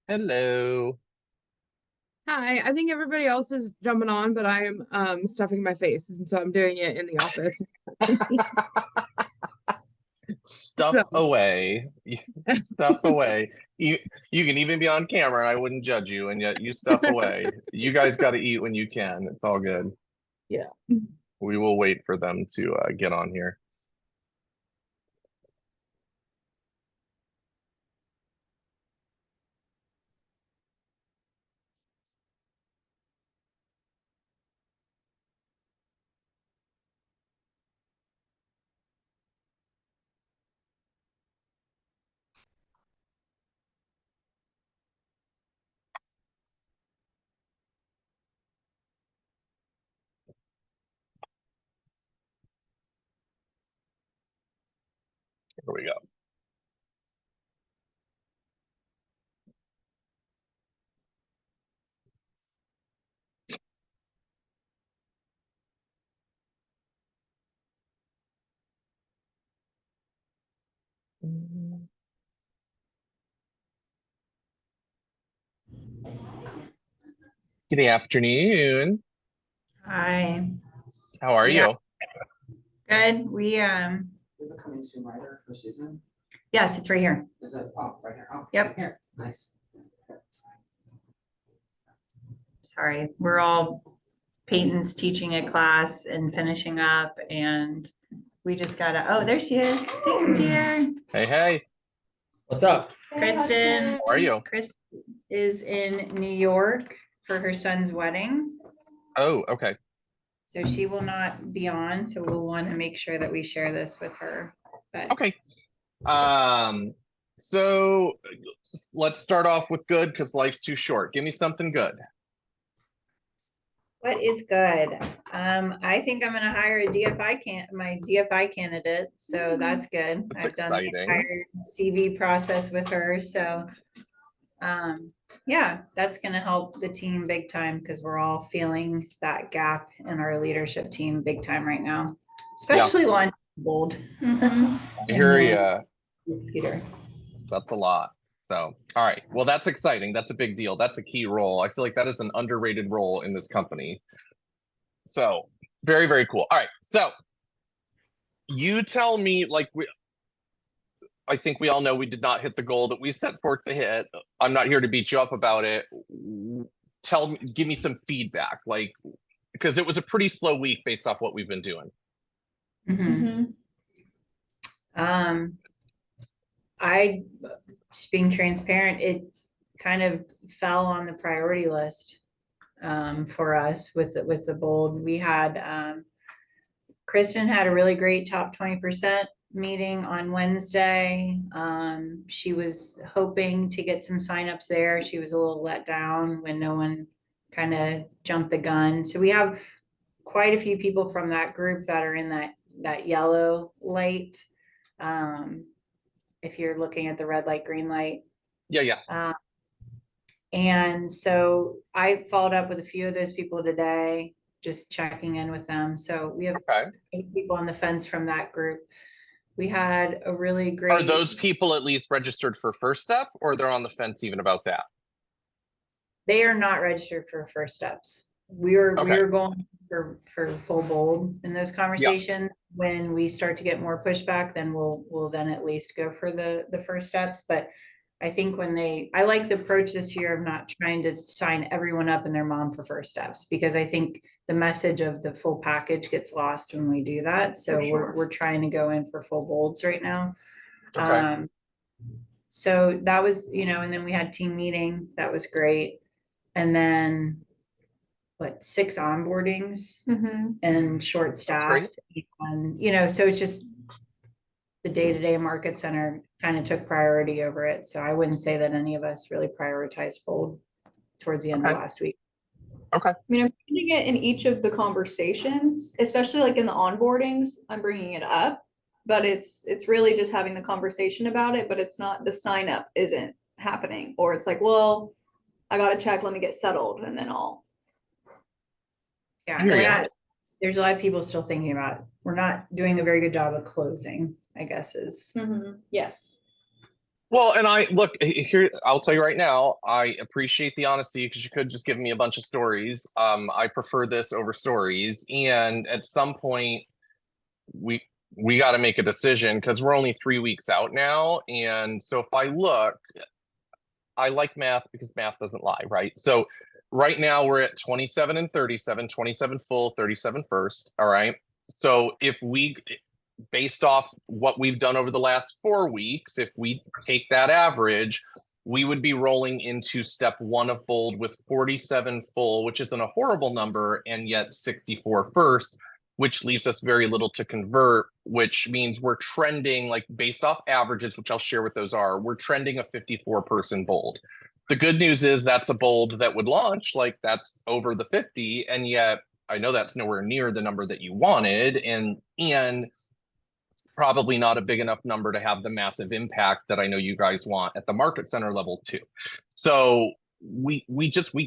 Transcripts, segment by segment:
Hello. Hi, I think everybody else is jumping on, but I am stuffing my face, and so I'm doing it in the office. Stuff So away. Stuff away. You can even be on camera and I wouldn't judge you, and yet you stuff away. You guys got to eat when you can. It's all good. yeah. We will wait for them to get on here. Here we go. Good afternoon. Hi. How are Yeah, you? good. Is it coming soon, right, for Susan? Yes, it's right here. Is it, oh, right here, oh. Yep. right Here, nice. Sorry. We're all Peyton's teaching a class and finishing up and we just gotta, oh, there she is. Peyton's here. Hey, hey. What's up? Kristen. How are you? Kristen is in New York for her son's wedding. Oh, okay. So she will not be on. So we'll want to make sure that we share this with her. But Okay. Um, so let's start off with good because life's too short. Give me something good. what is good? I think I'm gonna hire my DFI candidate, so that's good. That's I've done the exciting. entire CV process with her, so yeah, that's gonna help the team big time because we're all feeling that gap in our leadership team big time right now, Yeah, especially launch bold. I And hear then you. Scooter. That's a lot. So, all right. Well, that's exciting. That's a big deal. That's a key role. I feel like that is an underrated role in this company. So, very, very cool. All right. So, you tell me, I think we all know we did not hit the goal that we set forth to hit. I'm not here to beat you up about it. Tell me, give me some feedback, because it was a pretty slow week based off what we've been doing. Mhm. Um, I, just being transparent, it kind of fell on the priority list for us with the bold. We had Kristen had a really great top 20% meeting on Wednesday. She was hoping to get some signups there. She was a little let down when no one kind of jumped the gun. So we have quite a few people from that group that are in that yellow light. Um, if you're looking at the red light, green light. Yeah, yeah. And so I followed up with a few of those people today, just checking in with them. So we have Okay. 8 people on the fence from that group. We had a really Are great, those people at least registered for First Step, or they're on the fence even about that? they are not registered for first steps. We were Okay. going for full bold in those Yeah. conversations. When we start to get more pushback, then we'll then at least go for the first steps. But I think I like the approach this year of not trying to sign everyone up and their mom for first steps, because I think the message of the full package gets lost when we do that. So we're trying to go in for full bolds right now. Okay. So that was, and then we had team meeting. That was great. And then 6 onboardings and short That's great. staffed. And, so it's just the day-to-day market center kind of took priority over it. So I wouldn't say that any of us really prioritized bold towards the end of Okay. last week. Okay. I mean, I'm bringing it in each of the conversations, especially like in the onboardings, I'm bringing it up, but it's really just having the conversation about it, but it's not, the sign up isn't happening, or it's like, well, I got to check, let me get settled and then I'll. Yeah, I hear we're you. not, there's a lot of people still thinking about, we're not doing a very good job of closing, I guess is. Yes. Well, and I look here, I'll tell you right now, I appreciate the honesty because you could just give me a bunch of stories. I prefer this over stories. And at some point, we we got to make a decision because we're only 3 weeks out now. And so if I look, I like math because math doesn't lie, right? So right now we're at 27 and 37, 27 full, 37 first. All right. So if we, based off what we've done over the last 4 weeks, if we take that average, we would be rolling into step one of bold with 47 full, which isn't a horrible number, and yet 64 first, which leaves us very little to convert, which means we're trending, like based off averages, which I'll share what those are, we're trending a 54 person bold. The good news is that's a bold that would launch, like that's over the 50, and yet I know that's nowhere near the number that you wanted, and probably not a big enough number to have the massive impact that I know you guys want at the market center level too. So we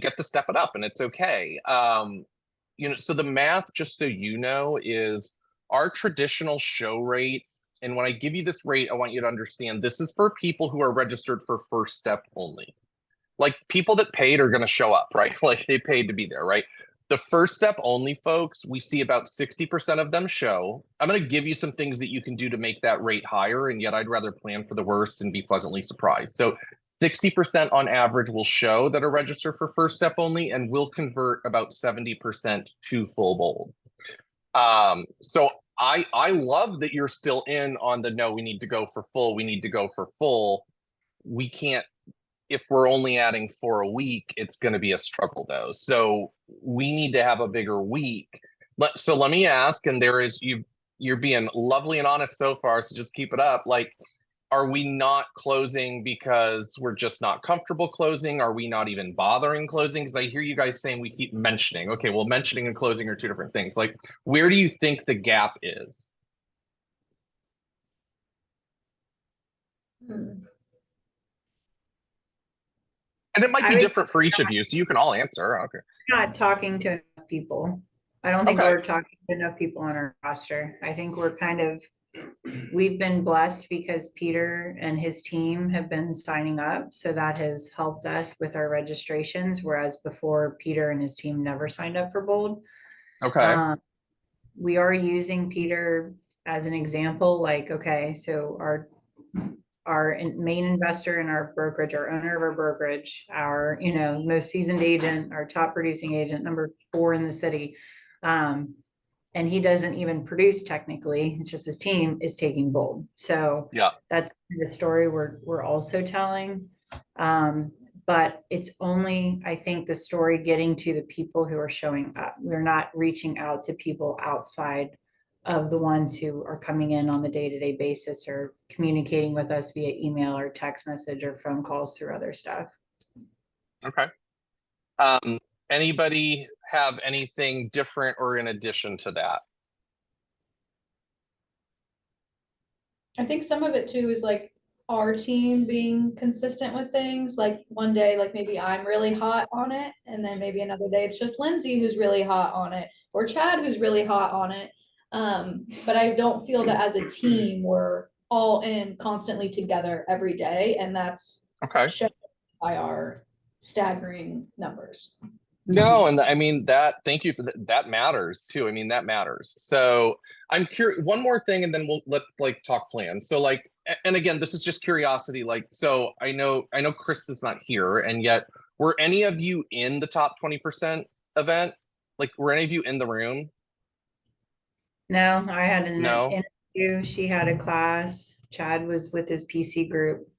get to step it up, and it's okay. So the math, just so you know, is our traditional show rate. And when I give you this rate, I want you to understand this is for people who are registered for first step only. Like people that paid are going to show up, right? Like they paid to be there, right? The first step only folks, we see about 60% of them show. I'm going to give you some things that you can do to make that rate higher, and yet I'd rather plan for the worst and be pleasantly surprised. So 60% on average will show that are registered for first step only, and will convert about 70% to full bold. So I love that you're still in on the no, we need to go for full, we need to go for full. We can't, if we're only adding 4 a week, it's going to be a struggle though. So we need to have a bigger week. So let me ask, and you're being lovely and honest so far, so just keep it up. Like, are we not closing because we're just not comfortable closing? Are we not even bothering closing? Because I hear you guys saying we keep mentioning. Okay, well, mentioning and closing are two different things. Like, where do you think the gap is? And it might I be would different for each of you, so you can all answer. Okay. not talking to enough people. I don't think Okay. we're talking to enough people on our roster. I think we've been blessed because Peter and his team have been signing up. So that has helped us with our registrations, whereas before Peter and his team never signed up for Bold. Okay. We are using Peter as an example, like, okay, so our main investor in our brokerage, our owner of our brokerage, our, most seasoned agent, our top producing agent, number 4 in the city. And he doesn't even produce technically, it's just his team is taking Bold. So Yeah, that's the story we're also telling. But it's only, I think, the story getting to the people who are showing up. We're not reaching out to people outside of the ones who are coming in on the day-to-day basis or communicating with us via email or text message or phone calls through other stuff. okay. Anybody have anything different or in addition to that? I think some of it too is like our team being consistent with things. Like one day, like maybe I'm really hot on it, and then maybe another day it's just Lindsay who's really hot on it, or Chad who's really hot on it. But I don't feel that as a team we're all in constantly together every day, and that's Okay. shown by our staggering numbers. No, and I mean that, thank you for that. That matters too. I mean, that matters. So I'm curious, one more thing, and then let's like talk plans. So like, and again, this is just curiosity. Like, so I know Chris is not here, and yet were any of you in the top 20% event? Like, were any of you in the room? No, I had an No? interview. She had a class. Chad was with his PC group.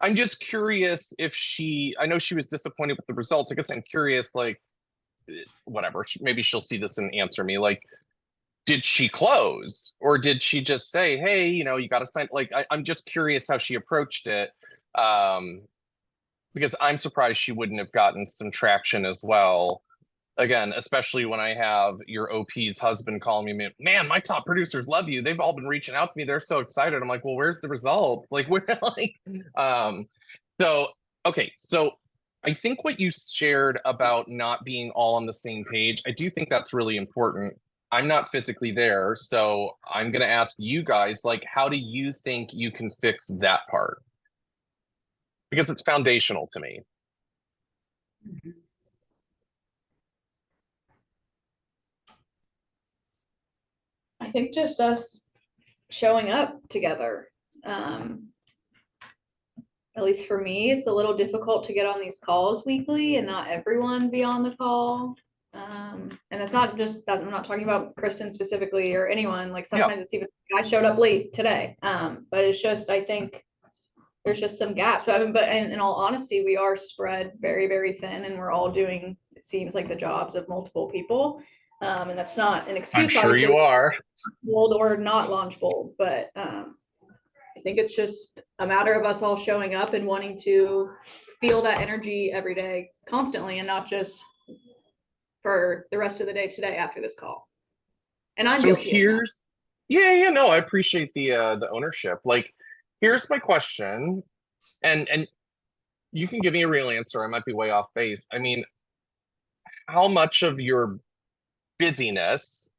I'm just curious if I know she was disappointed with the results. I guess I'm curious, like, whatever, maybe she'll see this and answer me. Like, did she close, or did she just say, hey, you got to sign? Like, I'm just curious how she approached it. Because I'm surprised she wouldn't have gotten some traction as well. Again, especially when I have your OP's husband calling me, man, my top producers love you. They've all been reaching out to me. They're so excited. I'm like, well, where's the results? Like, we're like, okay. So I think what you shared about not being all on the same page, I do think that's really important. I'm not physically there, so I'm going to ask you guys, like, how do you think you can fix that part? because it's foundational to me. I think just us showing up together. At least for me, it's a little difficult to get on these calls weekly and not everyone be on the call. And it's not just that, I'm not talking about Kristen specifically or anyone, like sometimes it's even, I showed up late today. But it's just, I think there's just some gaps. But in all honesty, we are spread very, very thin and we're all doing, it seems like, the jobs of multiple people. And that's not an excuse. I'm sure you are. Bold or not launch bold, but I think it's just a matter of us all showing up and wanting to feel that energy every day constantly and not just for the rest of the day today after this call. And I'm So guilty of that. here's, no, I appreciate the ownership. Like, here's my question, and you can give me a real answer. I might be way off base. I mean, how much of your busyness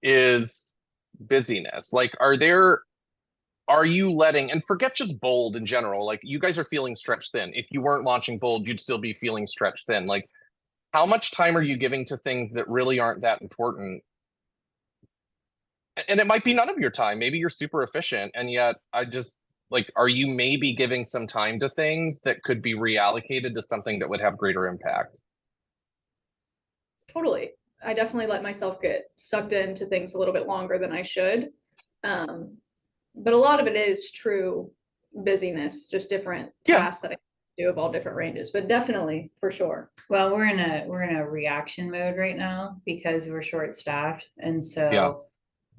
is busyness? Like, are you letting, and forget just bold in general, like you guys are feeling stretched thin. If you weren't launching bold, you'd still be feeling stretched thin. Like, how much time are you giving to things that really aren't that important? And it might be none of your time. Maybe you're super efficient, and yet I just, like, are you maybe giving some time to things that could be reallocated to something that would have greater impact? Totally. I definitely let myself get sucked into things a little bit longer than I should. But a lot of it is true busyness, just different tasks that I do of all different ranges, but definitely for sure. Well, we're in a reaction mode right now because we're short staffed. And so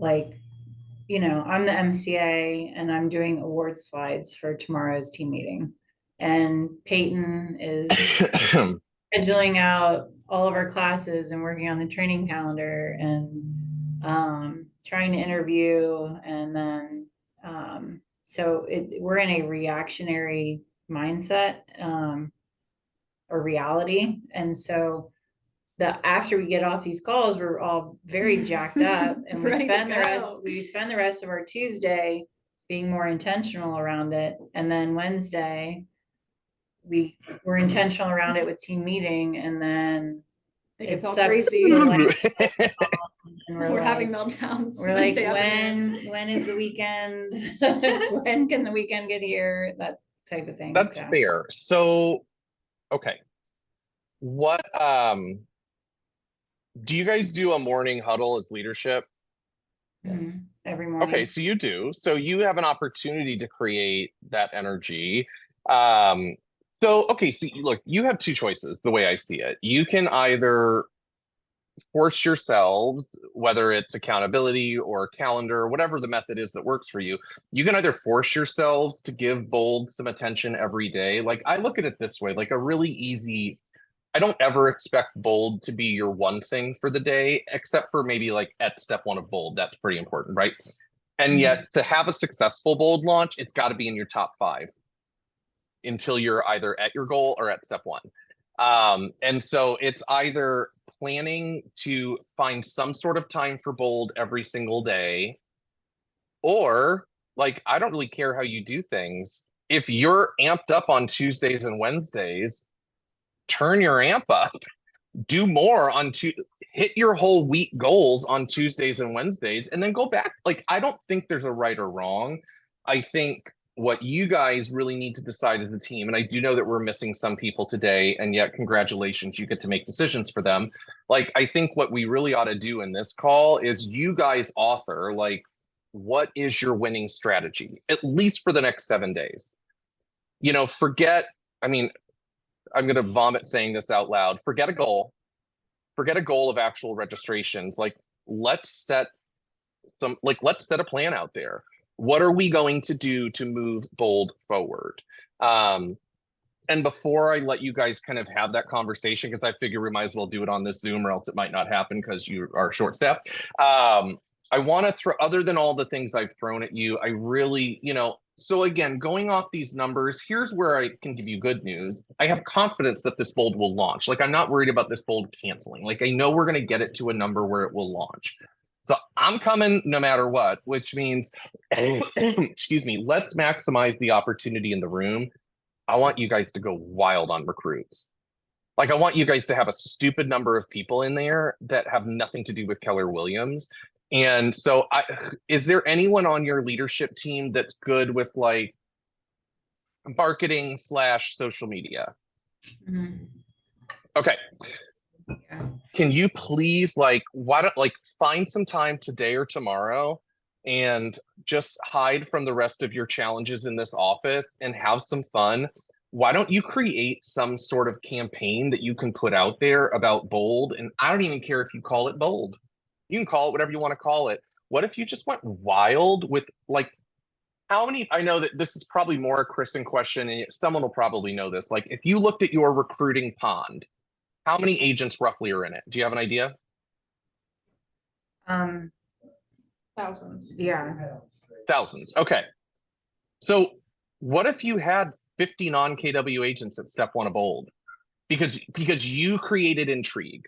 like, you know, I'm the MCA and I'm doing award slides for tomorrow's team meeting. And Peyton is scheduling out all of our classes and working on the training calendar and trying to interview. And then so we're in a reactionary mindset or reality. And so after we get off these calls, we're all very jacked up and we spend the rest of our Tuesday being more intentional around it. And then Wednesday, we're intentional around it with team meeting, and then it's all crazy. We're like, having meltdowns. We're like, when is the weekend? When can the weekend get here? That type of thing. That's fair. So, okay. What, do you guys do a morning huddle as leadership? Yes. Every morning. Okay, so you do. So you have an opportunity to create that energy. So look, you have two choices the way I see it. You can either force yourselves, whether it's accountability or calendar, whatever the method is that works for you, you can either force yourselves to give bold some attention every day. Like, I look at it this way, like a really easy, I don't ever expect bold to be your one thing for the day, except for maybe like at step one of bold. That's pretty important, right? And yet to have a successful bold launch, it's got to be in your top 5 until you're either at your goal or at step 1. And so it's either planning to find some sort of time for bold every single day, or like, I don't really care how you do things. If you're amped up on Tuesdays and Wednesdays, turn your amp up, do more hit your whole week goals on Tuesdays and Wednesdays, and then go back. Like, I don't think there's a right or wrong. I think what you guys really need to decide as a team, and I do know that we're missing some people today, and yet congratulations, you get to make decisions for them. Like, I think what we really ought to do in this call is you guys author, like, what is your winning strategy, at least for the next 7 days? You know, I'm going to vomit saying this out loud. Forget a goal of actual registrations. Like, let's set a plan out there. What are we going to do to move bold forward? And before I let you guys kind of have that conversation, because I figure we might as well do it on this Zoom or else it might not happen because you are short-staffed. I want to throw, other than all the things I've thrown at you, I really, so again, going off these numbers, here's where I can give you good news. I have confidence that this bold will launch. Like, I'm not worried about this bold canceling. Like, I know we're going to get it to a number where it will launch. So I'm coming no matter what, which means, excuse me, let's maximize the opportunity in the room. I want you guys to go wild on recruits. Like, I want you guys to have a stupid number of people in there that have nothing to do with Keller Williams. And so is there anyone on your leadership team that's good with like marketing / social media? Mhm. Okay. Yeah. Can you please why don't find some time today or tomorrow and just hide from the rest of your challenges in this office and have some fun? Why don't you create some sort of campaign that you can put out there about Bold? And I don't even care if you call it Bold. You can call it whatever you want to call it. What if you just went wild with how many? I know that this is probably more a Kristen question, and someone will probably know this. Like, if you looked at your recruiting pond, how many agents roughly are in it? Do you have an idea? Thousands. Yeah. Thousands. Okay. So what if you had 50 non-KW agents at step one of Bold? Because you created intrigue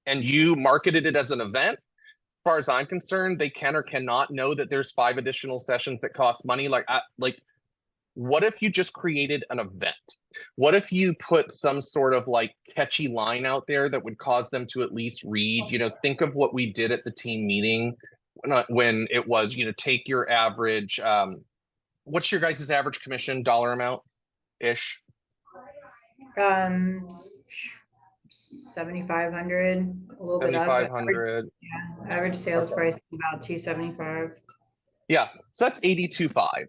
and you marketed it as an event. As far as I'm concerned, they can or cannot know that there's 5 additional sessions that cost money. What if you just created an event? What if you put some sort of catchy line out there that would cause them to at least read? Think of what we did at the team meeting when it was, take your average, what's your guys' average commission dollar amount ish? 7,500, a little bit up. 7,500. Yeah, average sales price is about 275. Yeah, so that's 82.5.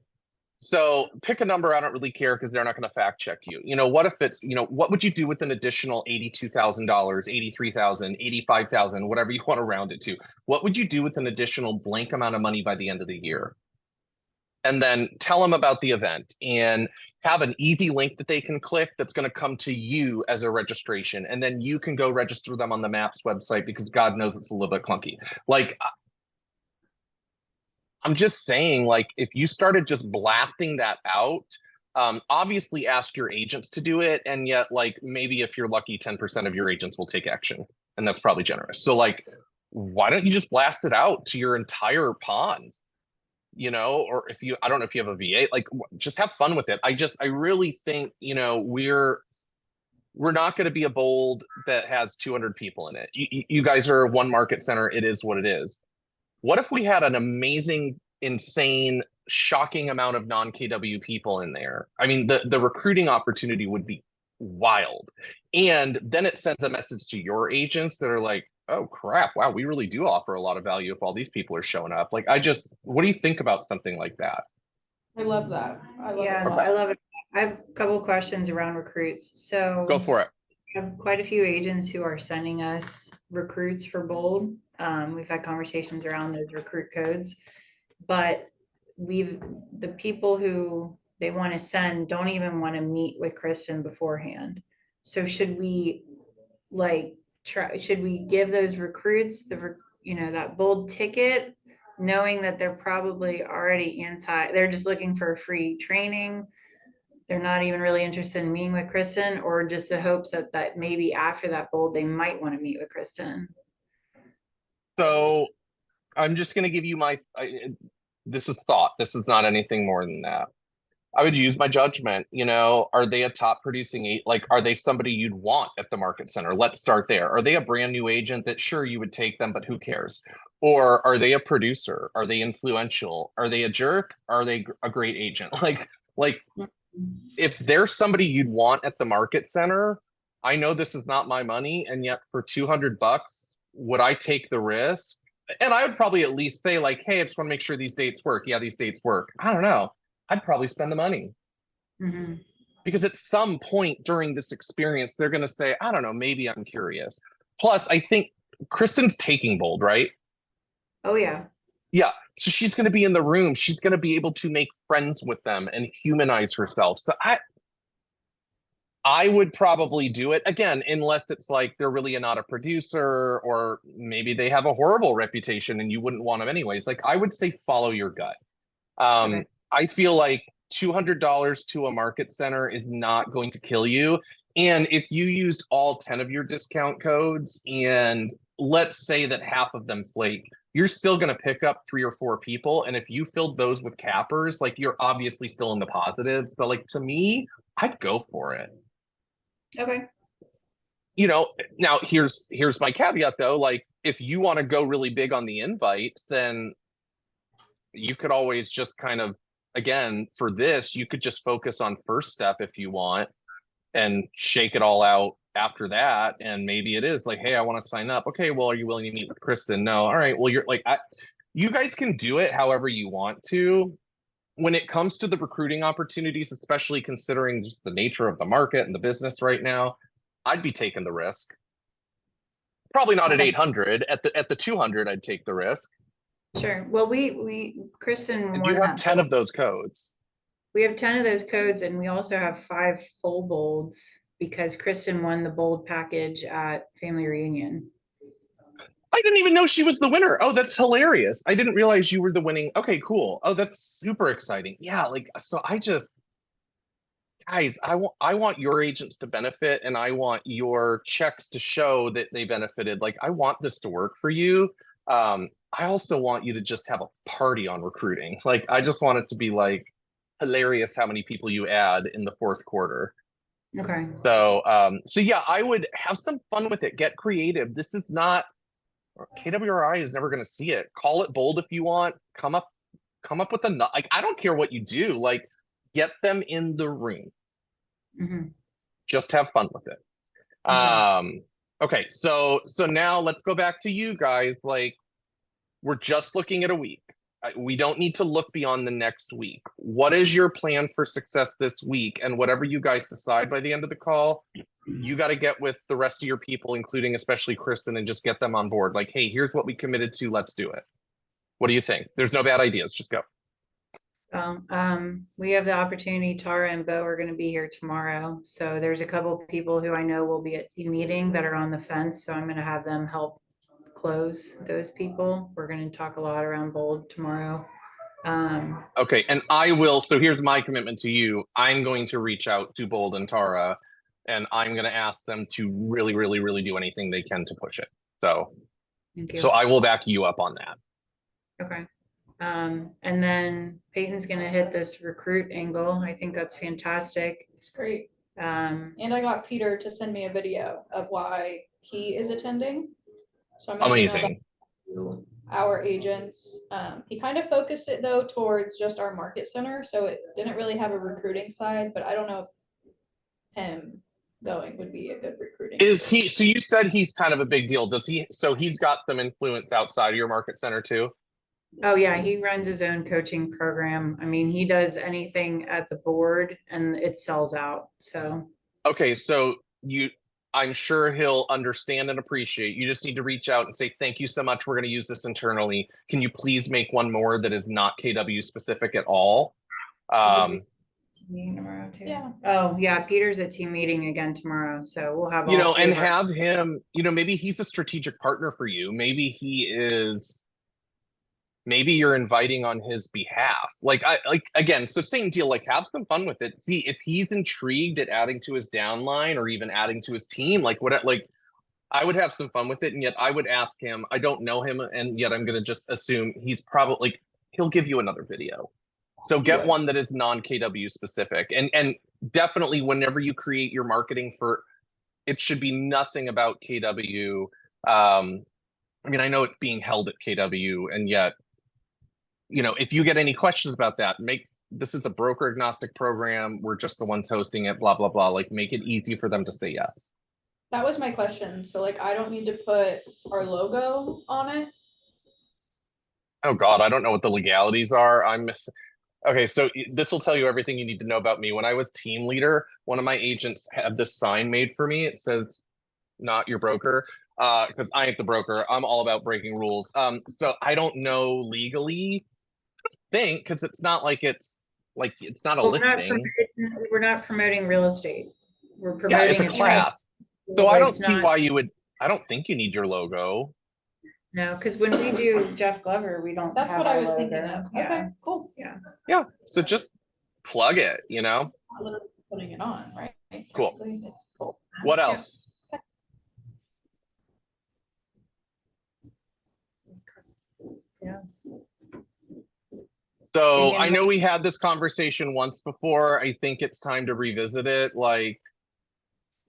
So pick a number. I don't really care because they're not going to fact check you. What if it's, what would you do with an additional $82,000, 83,000, 85,000, whatever you want to round it to? What would you do with an additional blank amount of money by the end of the year? And then tell them about the event and have an easy link that they can click that's going to come to you as a registration. And then you can go register them on the MAPS website because God knows it's a little bit clunky. I'm just saying, if you started just blasting that out, obviously ask your agents to do it. And yet, maybe if you're lucky, 10% of your agents will take action. And that's probably generous. So why don't you just blast it out to your entire pond? Or I don't know if you have a VA, just have fun with it. I really think, we're not going to be a Bold that has 200 people in it. You guys are one market center. It is what it is. What if we had an amazing, insane, shocking amount of non-KW people in there? I mean, the recruiting opportunity would be wild. And then it sends a message to your agents that are like, oh crap, wow, we really do offer a lot of value if all these people are showing up. What do you think about something like that? I love that. Yeah, I love it. I have a couple of questions around recruits. So Go for it. I have quite a few agents who are sending us recruits for Bold. We've had conversations around those recruit codes, but the people who they want to send don't even want to meet with Kristen beforehand. So should we should we give those recruits that Bold ticket, knowing that they're probably already they're just looking for free training? They're not even really interested in meeting with Kristen, or just the hopes that maybe after that Bold, they might want to meet with Kristen? So I'm just going to give you this is thought. This is not anything more than that. I would use my judgment. Are they a top producing, are they somebody you'd want at the market center? Let's start there. Are they a brand new agent that sure you would take them, but who cares? Or are they a producer? Are they influential? Are they a jerk? Are they a great agent? If they're somebody you'd want at the market center, I know this is not my money. And yet for $200, would I take the risk? And I would probably at least say hey, I just want to make sure these dates work. Yeah, these dates work. I don't know. I'd probably spend the money. Mm-hmm. Because at some point during this experience, they're going to say, I don't know, maybe I'm curious. Plus, I think Kristen's taking Bold, right? Oh, yeah. Yeah. So she's going to be in the room. She's going to be able to make friends with them and humanize herself. So I would probably do it again, unless it's they're really not a producer, or maybe they have a horrible reputation and you wouldn't want them anyways. I would say follow your gut. Okay. I feel $200 to a market center is not going to kill you. And if you used all 10 of your discount codes and let's say that half of them flake, you're still going to pick up 3 or 4 people. And if you filled those with cappers, you're obviously still in the positive. So to me, I'd go for it. Okay. Now here's my caveat though. Like, if you want to go really big on the invites, then you could always just kind of, again, for this, you could just focus on first step if you want and shake it all out after that. And maybe it is like, hey, I want to sign up. Okay, well, are you willing to meet with Kristen? No. All right. Well, you're like, you guys can do it however you want to. When it comes to the recruiting opportunities, especially considering just the nature of the market and the business right now, I'd be taking the risk. Probably not at Okay. 800. At the 200, I'd take the risk. Sure. Well, Kristen And won you have that 10 bold. of those codes. We have 10 of those codes, and we also have 5 full bolds because Kristen won the bold package at Family Reunion. I didn't even know she was the winner. Oh, that's hilarious. I didn't realize you were the winning. Okay, cool. Oh, that's super exciting. Yeah, like, so guys, I want your agents to benefit, and I want your checks to show that they benefited. Like, I want this to work for you. I also want you to just have a party on recruiting. Like, I just want it to be like hilarious how many people you add in the fourth quarter. Okay. So yeah, I would have some fun with it. Get creative. This is not, KWRI is never going to see it. Call it bold if you want. Come up with like, I don't care what you do. Like, get them in the room. Mhm. Just have fun with it. Okay. Okay, so now let's go back to you guys. Like, we're just looking at a week. We don't need to look beyond the next week. What is your plan for success this week? And whatever you guys decide by the end of the call, you got to get with the rest of your people, including especially Kristen, and just get them on board. Like, hey, here's what we committed to. Let's do it. What do you think? There's no bad ideas. Just go. We have the opportunity. Tara and Bo are going to be here tomorrow. So there's a couple of people who I know will be at team meeting that are on the fence. So I'm going to have them help close those people. We're going to talk a lot around bold tomorrow. Okay, and I will. So here's my commitment to you. I'm going to reach out to Bold and Tara, and I'm going to ask them to really, really, really do anything they can to push it. So, Thank you. so I will back you up on that. Okay. And then Peyton's going to hit this recruit angle. I think that's fantastic. It's great. Um, And I got Peter to send me a video of why he is attending. So I'm gonna email that Amazing. to our agents. He kind of focused it though towards just our market center, so it didn't really have a recruiting side, but I don't know if him going would be a good recruiting. Is he, so you said he's kind of a big deal. Does he, so he's got some influence outside of your market center too? oh yeah, he runs his own coaching program. I mean, he does anything at the board and it sells out. So, Okay, so I'm sure he'll understand and appreciate. You just need to reach out and say, thank you so much. We're going to use this internally. Can you please make one more that is not KW specific at all? team meeting tomorrow too. Yeah. Oh yeah, Peter's at team meeting again tomorrow. So we'll have You all know, three and of our- have him, maybe he's a strategic partner for you. Maybe you're inviting on his behalf. Like, again, so same deal, like, have some fun with it. See if he's intrigued at adding to his downline or even adding to his team, like I would have some fun with it. And yet I would ask him, I don't know him. And yet I'm going to just assume he's probably, he'll give you another video. So get one that is non-KW specific, and definitely whenever you create your marketing it should be nothing about KW. I mean, I know it's being held at KW, and yet, if you get any questions about that, this is a broker agnostic program. We're just the ones hosting it, blah, blah, blah. Like, make it easy for them to say yes. That was my question. So like, I don't need to put our logo on it. Oh God, I don't know what the legalities are. Okay, so this will tell you everything you need to know about me. When I was team leader, one of my agents had this sign made for me. It says, "Not your broker," because I ain't the broker. I'm all about breaking rules. So I don't know legally, because it's not like it's not a Well, listing. we're not promoting real estate. We're Yeah, promoting it's a training. class. So I don't It's see not- why you would. I don't think you need your logo. No, because when we do Jeff Glover, we don't That's have what I our was thinking logo. of. Yeah. Okay, cool. Yeah. So just plug it. Not literally putting it on, right? Cool. Technically, it's cool. What Yeah. else? Yeah. So Again, I know we had this conversation once before. I think it's time to revisit it. Like,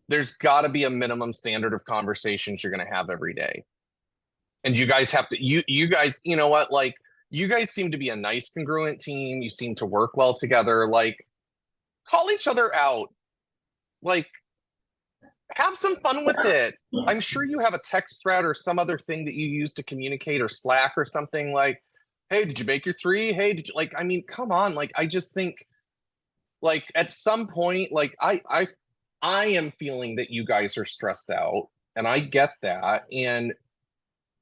there's got to be a minimum standard of conversations you're going to have every day. And you guys have to, you guys, you know what? Like, you guys seem to be a nice, congruent team. You seem to work well together. Like, call each other out. Like, have some fun with it. I'm sure you have a text thread or some other thing that you use to communicate, or Slack or something like, hey, did you make your 3? Hey, did you, like, I mean, come on. Like, I just think, like, at some point, like, I am feeling that you guys are stressed out, and I get that. And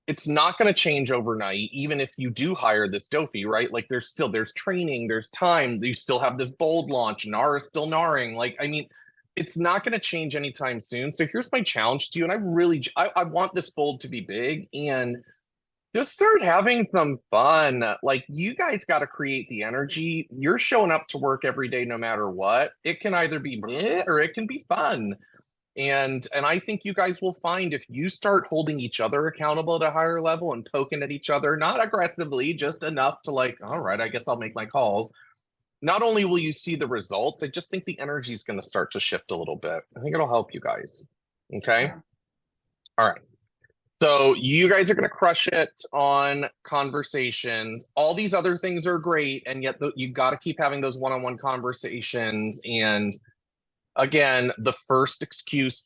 it's not going to change overnight, even if you do hire this Dofi, right? Like, there's training, there's time, you still have this bold launch, NAR is still NARing. Like, I mean, it's not going to change anytime soon. So here's my challenge to you. And I want this bold to be big, and just start having some fun. Like, you guys got to create the energy. You're showing up to work every day, no matter what. It can either be bleh or it can be fun. And I think you guys will find, if you start holding each other accountable at a higher level and poking at each other, not aggressively, just enough to like, all right, I guess I'll make my calls. Not only will you see the results, I just think the energy is going to start to shift a little bit. I think it'll help you guys. Okay. Yeah. All right. So you guys are going to crush it on conversations. All these other things are great. And yet you got to keep having those one-on-one conversations. And again, the first excuse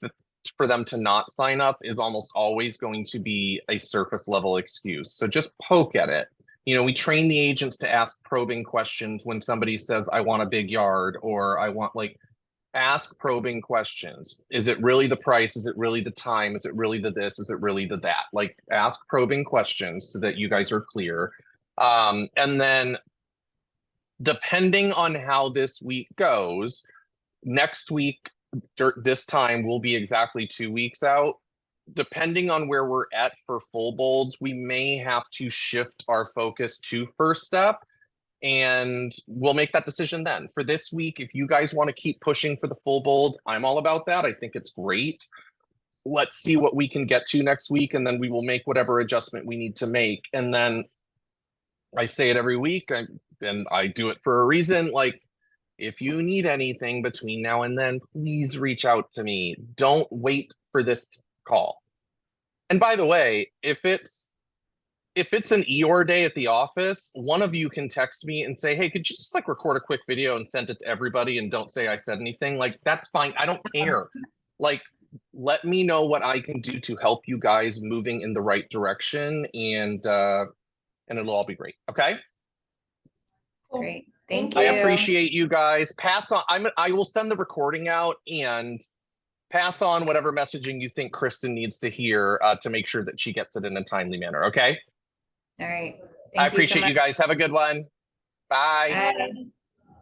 for them to not sign up is almost always going to be a surface level excuse. So just poke at it. You know, we train the agents to ask probing questions when somebody says, I want a big yard, or I want, like, ask probing questions. Is it really the price? Is it really the time? Is it really the this? Is it really the that? Like, ask probing questions so that you guys are clear. And then depending on how this week goes, next week, this time will be exactly 2 weeks out. Depending on where we're at for full bolds, we may have to shift our focus to first step, and we'll make that decision then. For this week, if you guys want to keep pushing for the full bold, I'm all about that. I think it's great. Let's see what we can get to next week, and then we will make whatever adjustment we need to make. And then I say it every week, and I do it for a reason. Like, if you need anything between now and then, please reach out to me. Don't wait for this call. And by the way, if it's an Eeyore day at the office, one of you can text me and say, hey, could you just like record a quick video and send it to everybody and don't say I said anything? Like, that's fine. I don't care. Like, let me know what I can do to help you guys moving in the right direction, and it'll all be great. Okay. Great. Thank you. I appreciate you guys. Pass on. I will send the recording out, and pass on whatever messaging you think Kristen needs to hear to make sure that she gets it in a timely manner. Okay. All right. I appreciate you guys. Have a good one. Bye. Bye.